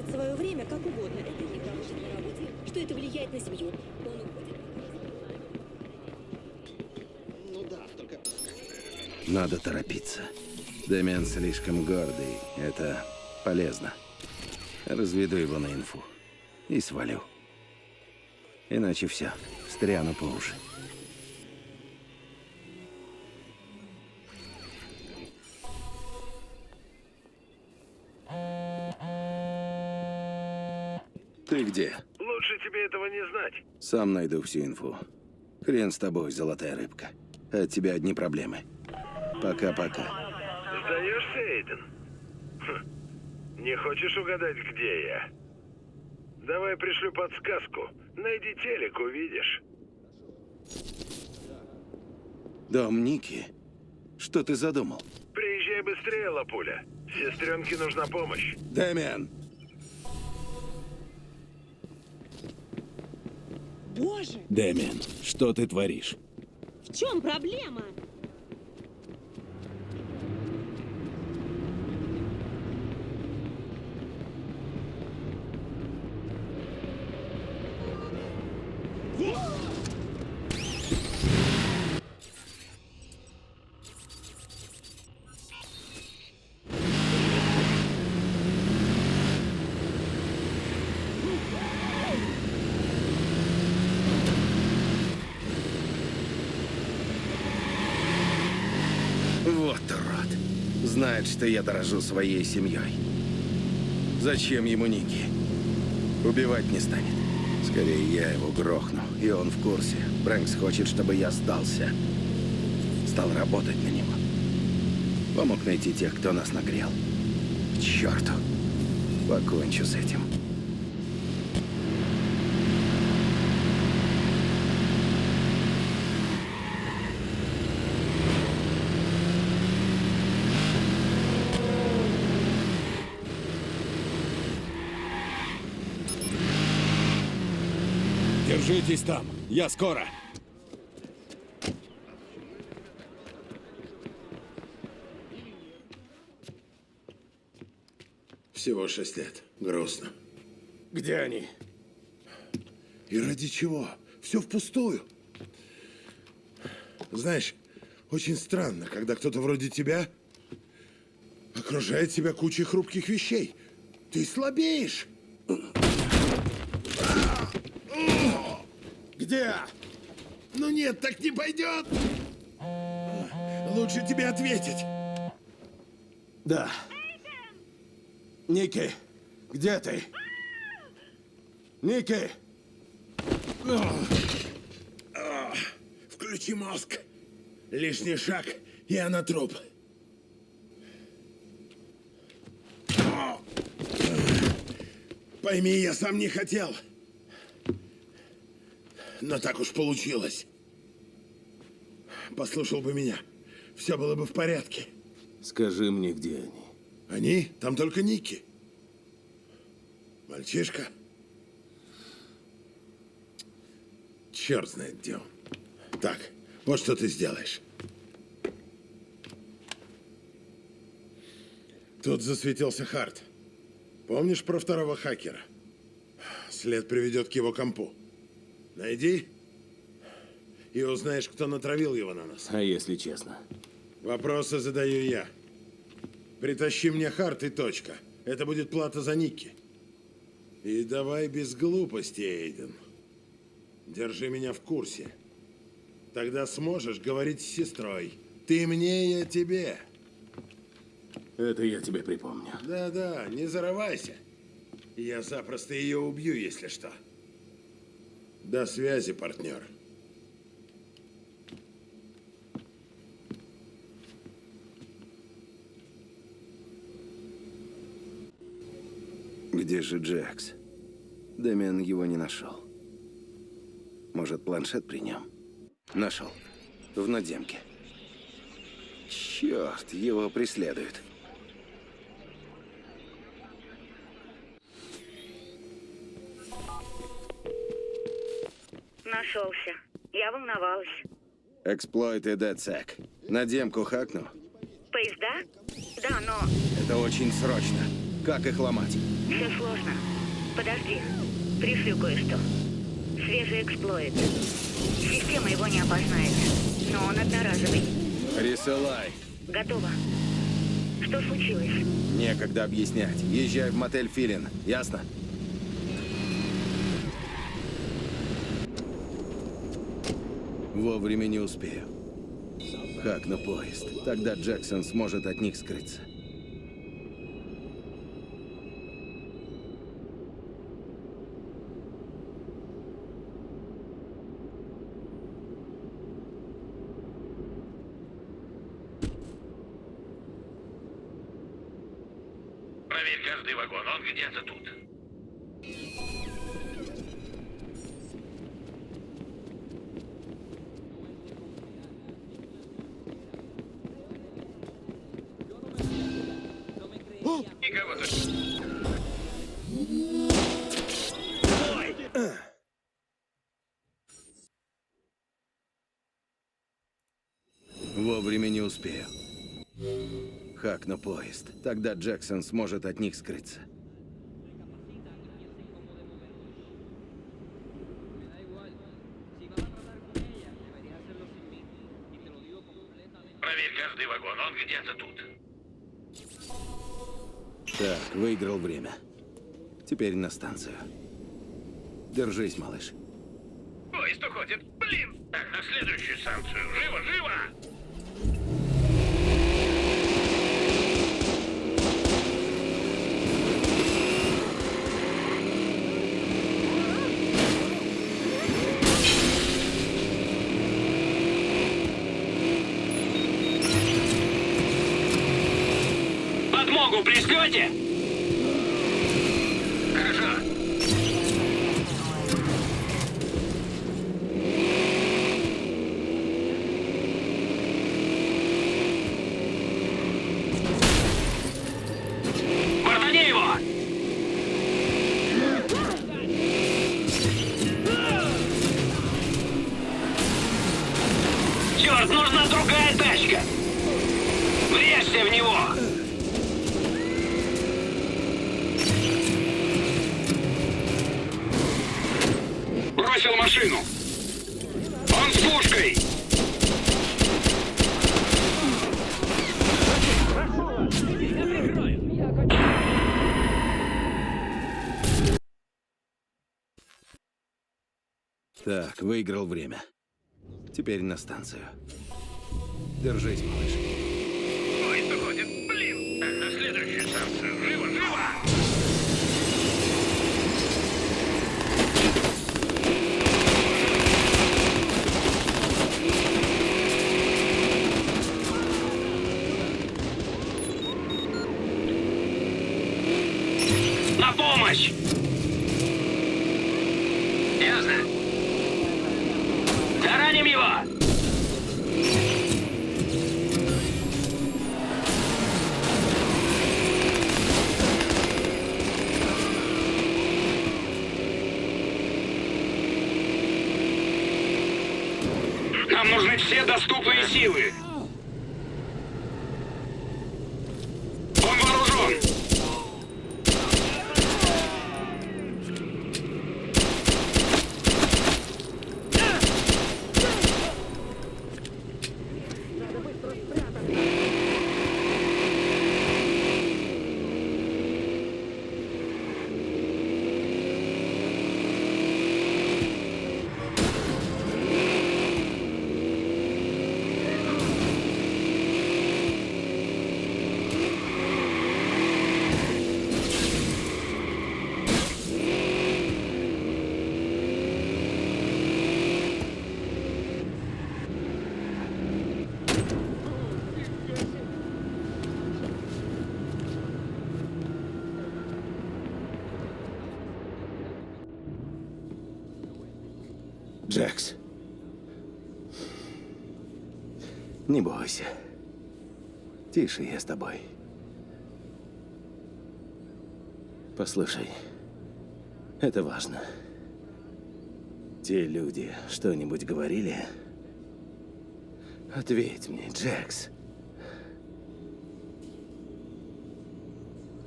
тратит свое время как угодно. Это не поможет на работе, что это влияет на семью. Он уходит. Ну да, только... Надо торопиться. Дэмиан слишком гордый. Это полезно. Разведу его на инфу. И свалю. Иначе все. Встряну по уши. Ты где? Лучше тебе этого не знать. Сам найду всю инфу. Хрен с тобой, золотая рыбка. От тебя одни проблемы. Пока-пока. Сдаешься, Эйден? Хм. Не хочешь угадать, где я? Давай пришлю подсказку. Найди телек, увидишь. Дом Ники? Что ты задумал? Приезжай быстрее, Лапуля. Сестренке нужна помощь. Дэмиан! Боже, Дэмиан, что ты творишь? в чем проблема? Вот урод. Знает, что я дорожу своей семьей. Зачем ему Ники? Убивать не станет. Скорее, я его грохну, и он в курсе. Брэнкс хочет, чтобы я сдался. Стал работать на него. Помог найти тех, кто нас нагрел. К черту. Покончу с этим. Держитесь там, я скоро. Всего 6 лет. Грустно. Где они? И ради чего? Все впустую. Знаешь, очень странно, когда кто-то вроде тебя окружает себя кучей хрупких вещей. Ты слабеешь. Где? Ну нет, так не пойдет. Лучше тебе ответить. Да. Ники, где ты? Ники! Включи мозг. Лишний шаг, и она труп. Пойми, я сам не хотел. Но так уж получилось. Послушал бы меня, все было бы в порядке. Скажи мне, где они? Они? Там только Ники. Мальчишка. Черт знает где он. Так, вот что ты сделаешь. Тут засветился Харт. Помнишь про второго хакера? След приведет к его компу. Найди и узнаешь, кто натравил его на нас. А если честно? Вопросы задаю я. Притащи мне Харт и точка. Это будет плата за Ники. И давай без глупости, Эйден. Держи меня в курсе. Тогда сможешь говорить с сестрой. Ты мне, я тебе. Это я тебе припомню. Да-да, не зарывайся. Я запросто ее убью, если что. До связи, партнер. Где же Джекс? Дэмиан его не нашел. Может, планшет при нем? Нашел. В надземке. Черт, его преследуют. Нашелся. Я волновалась. Эксплойт и DedSec. Надземку хакну? Поезда? Да, но... Это очень срочно. Как их ломать? Все сложно. Подожди. Пришлю кое-что. Свежий эксплойт. Система его не опознает. Но он одноразовый. Присылай. Готово. Что случилось? Некогда объяснять. Езжай в мотель Филин. Ясно? Вовремя не успею. Как на поезд. Тогда Джексон сможет от них скрыться. Проверь каждый вагон, он где-то тут. Никого тут. Вовремя не успею. Хак на поезд. Тогда Джексон сможет от них скрыться. Проверь каждый вагон, он где-то тут. Так, выиграл время. Теперь на станцию. Держись, малыш. Поезд уходит. Блин! Так, на следующую станцию. Живо, живо! Подмогу пришлете? Хорошо. Бортани его! Черт, нужна другая тачка! Врежься в него! Бросил машину! Он с пушкой! Так, выиграл время. Теперь на станцию. Держись, малыш. Поезд уходит. Блин! Так, на следующую станцию. Живо, живо! На помощь! Ясно. Тараним его! Нам нужны все доступные силы. Он вооружен. Джекс. Не бойся. Тише, я с тобой. Послушай, это важно. Те люди что-нибудь говорили? Ответь мне, Джекс.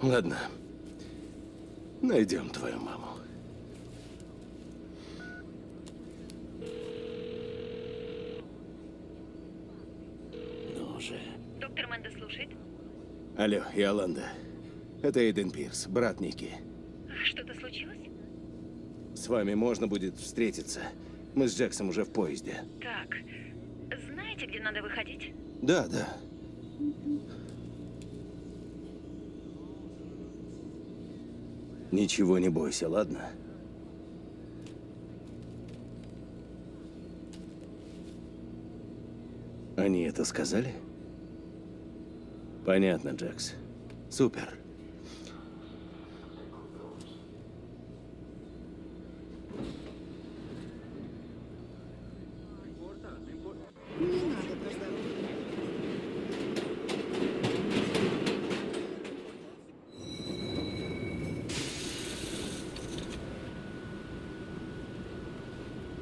Ладно, Найдем твою маму. Ну же. Доктор Мэнда слушает. Алло, Иоланда. Это Эйден Пирс, брат Ники. Что-то случилось? С вами можно будет встретиться. Мы с Джексом уже в поезде. Так, знаете, где надо выходить? Да, да. Ничего не бойся, ладно? Они это сказали? Понятно, Джекс. Супер.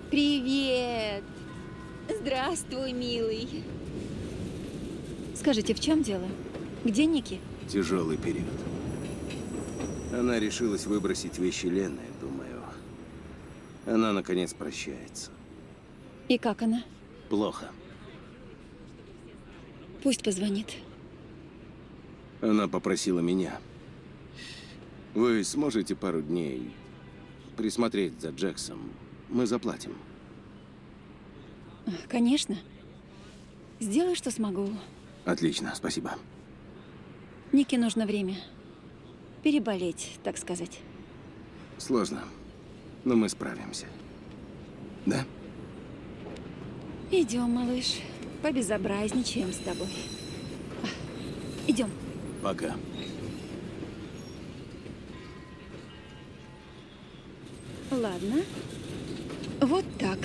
Привет! Здравствуй, милый. Скажите, в чем дело? Где Ники? Тяжелый период. Она решилась выбросить вещи Лены, думаю. Она, наконец, прощается. И как она? Плохо. Пусть позвонит. Она попросила меня. Вы сможете пару дней присмотреть за Джексом? Мы заплатим. Конечно. Сделаю, что смогу. Отлично, спасибо. Нике нужно время. Переболеть, так сказать. Сложно, но мы справимся. Да? Идем, малыш. Побезобразничаем с тобой. Идем. Пока. Ладно. Вот так.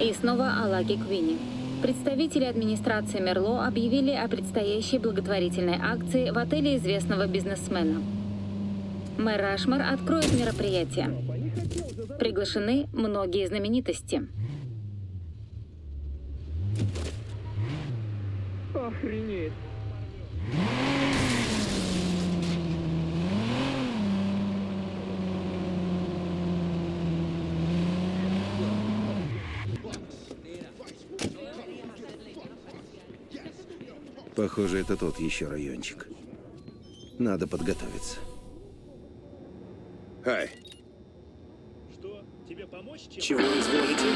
И снова о Лаге Квинни. Представители администрации Мерло объявили о предстоящей благотворительной акции в отеле известного бизнесмена. Мэр Рашмор откроет мероприятие. Приглашены многие знаменитости. Охренеть. Похоже, это тот еще райончик. Надо подготовиться. Хай. Что? Тебе помочь? Чего изволите?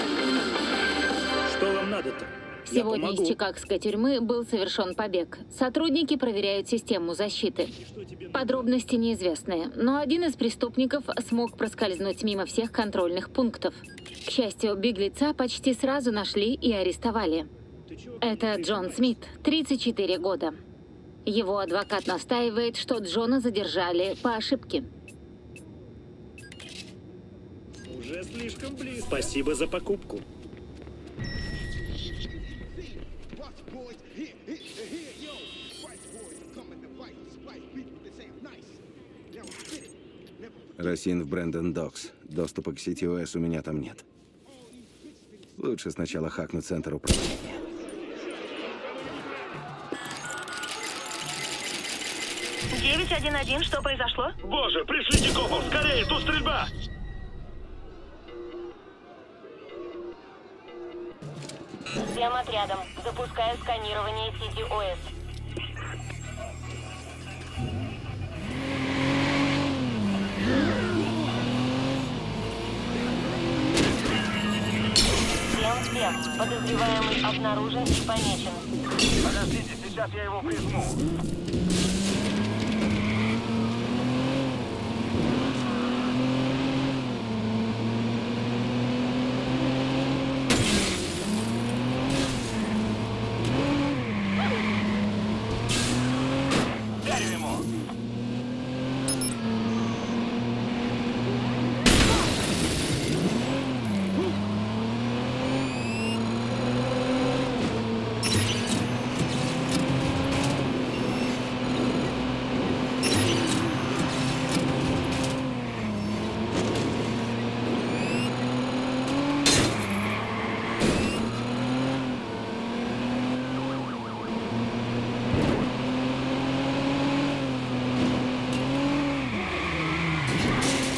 Что вам надо-то? Сегодня из чикагской тюрьмы был совершен побег. Сотрудники проверяют систему защиты. Подробности неизвестны, но один из преступников смог проскользнуть мимо всех контрольных пунктов. К счастью, беглеца почти сразу нашли и арестовали. Это Джон Смит, 34 года. Его адвокат настаивает, что Джона задержали по ошибке. Уже слишком близко. Спасибо за покупку. Росин в Брэндон Докс. Доступа к сети ОС у меня там нет. Лучше сначала хакнуть центр управления. «911, что произошло?» Боже, пришлите копов! Скорее, тут стрельба! Всем отрядом. Запускаю сканирование сети ОС. Всем. Подозреваемый обнаружен и помечен. Подождите, сейчас я его прижму. Вдарим ему.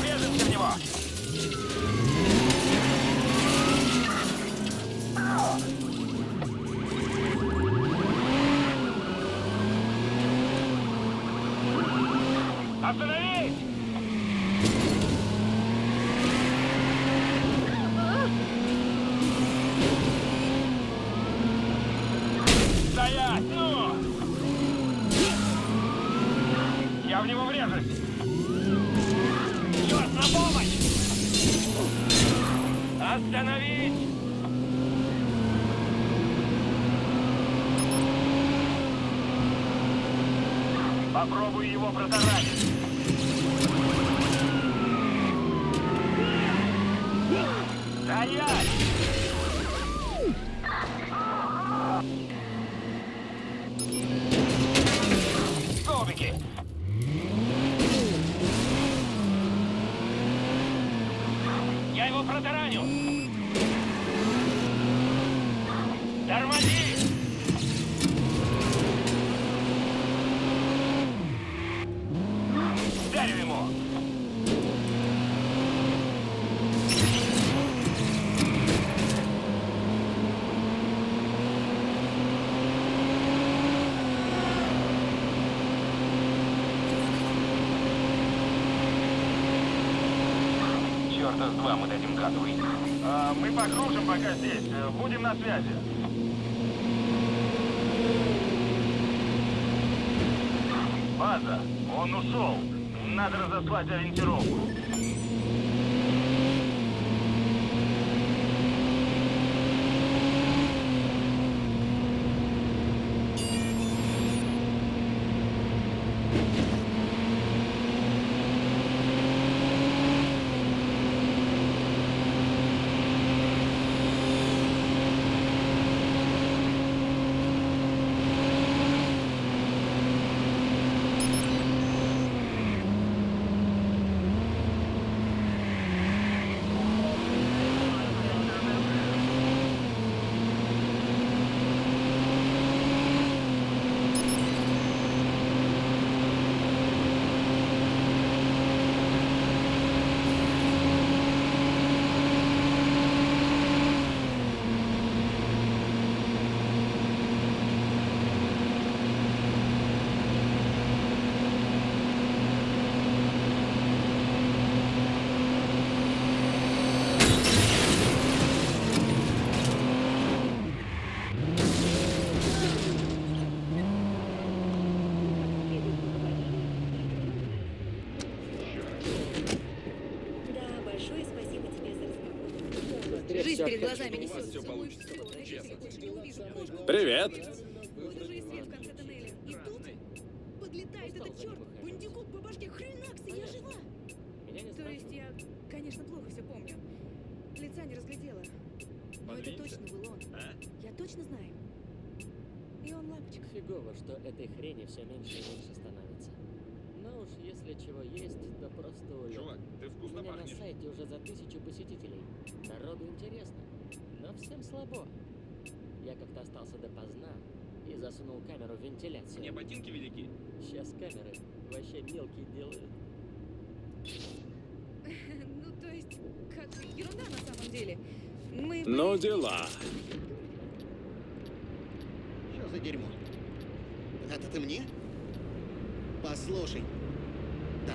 Врежемся в него. Остановись! Стоять, ну! Я в него врежусь! Черт, на помощь! Остановить! Попробую его протаранить. Стоять! Столбики! Я его протараню! Тормози! Вдарю ему! Чёрта с два мы дадим гаду выйти. Мы покружим пока здесь. Будем на связи. База, он ушел. Надо разослать ориентировку. Да, большое спасибо тебе за разговор. Жизнь перед глазами несется. Привет. Вот уже и свет в конце тоннеля. И тут подлетает этот черт. Бандикут по башке. Хренакс, я жива. То есть я, конечно, плохо все помню. Лица не разглядела. Но это точно был он. Я точно знаю. И он лапочка. Фигово, что этой хрени все меньше и меньше становится. Но уж если чего есть, то просто улет. Чувак, ты У вкусно меня на пахнешь. сайте уже за 1000 посетителей. Народу интересно, но всем слабо. Я как-то остался допоздна и засунул камеру в вентиляцию. Мне ботинки велики. Сейчас камеры вообще мелкие делают. Ну, то есть, как бы ерунда на самом деле. Мы... Ну, дела. Что за дерьмо? Это ты мне? Послушай. Да.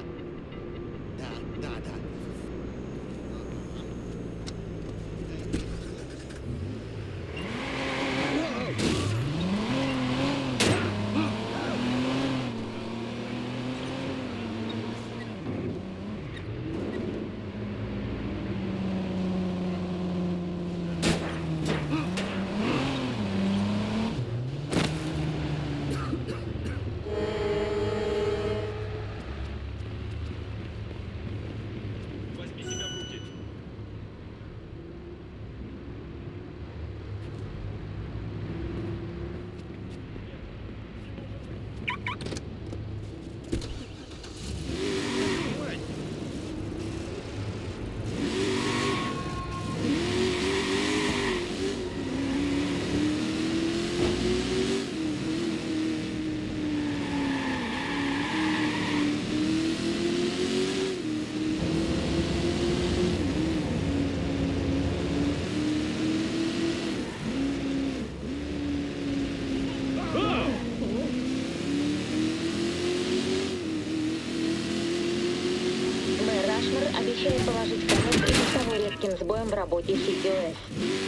сбоем в работе CTOS.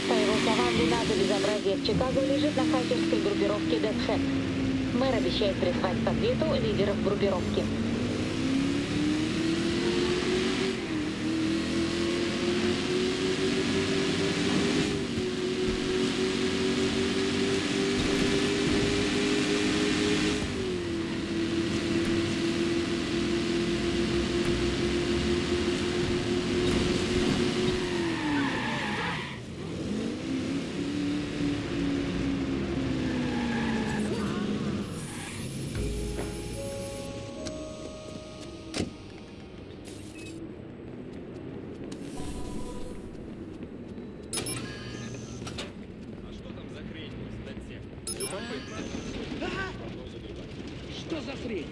По его словам, вина за безобразие в Чикаго лежит на хакерской группировке DeadHat. Мэр обещает призвать к ответу лидеров группировки. Что за хрень?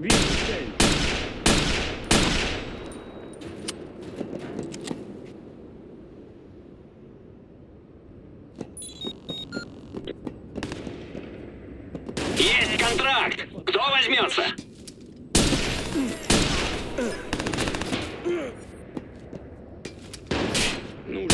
Вижу цель. Есть контракт! Кто возьмется? Ну,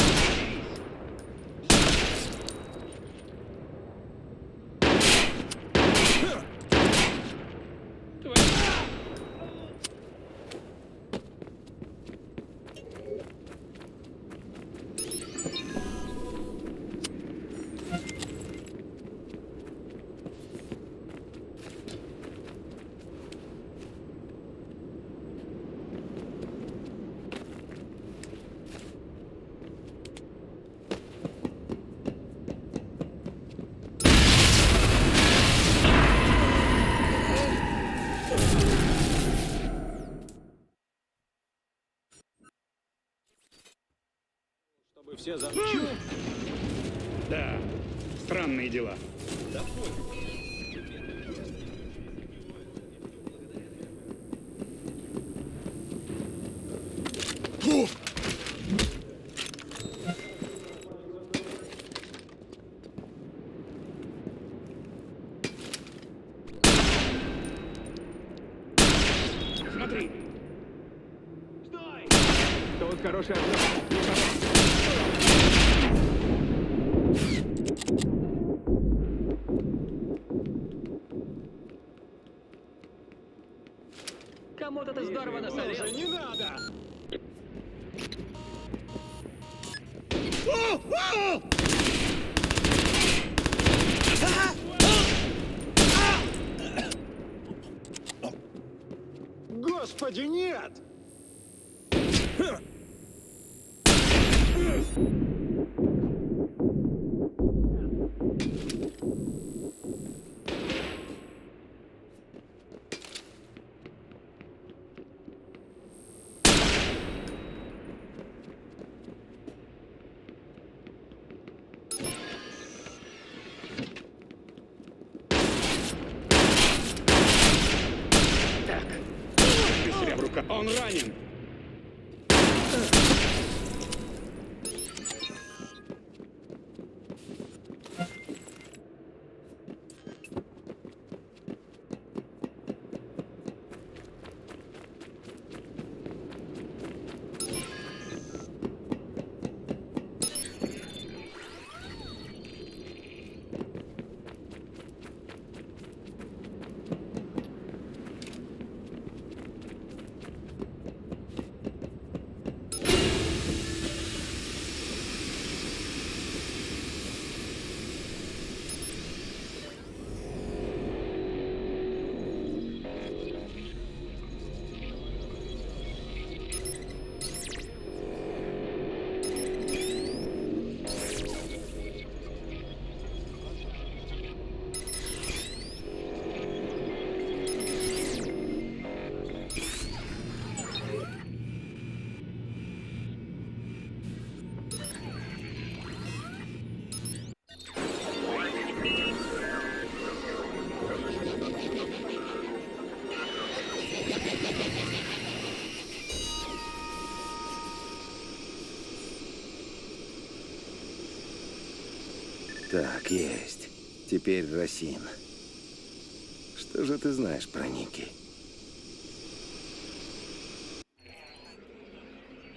Чтобы все за... да, странные дела. Смотри. Тут хороший обзор. Кому-то это здорово насолил. Не надо! Господи, нет! Он ранен. Так, есть. Теперь Росин. Что же ты знаешь про Ники?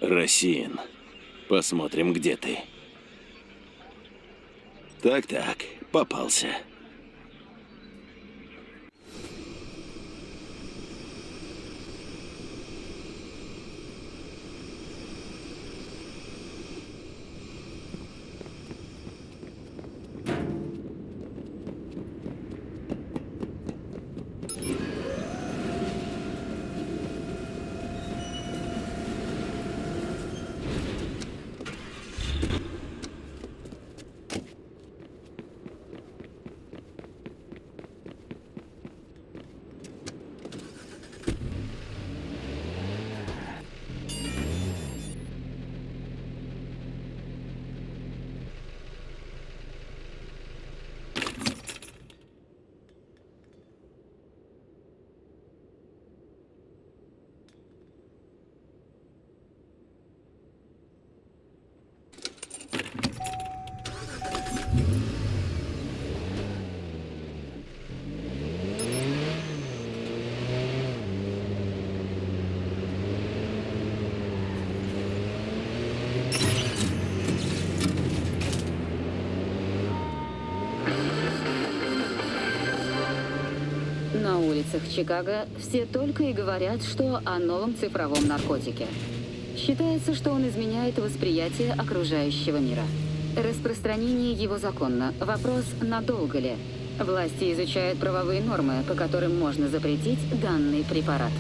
Росин, посмотрим, где ты. Так, попался. На улицах Чикаго все только и говорят, что о новом цифровом наркотике. Считается, что он изменяет восприятие окружающего мира. Распространение его законно. Вопрос, надолго ли? Власти изучают правовые нормы, по которым можно запретить данный препарат.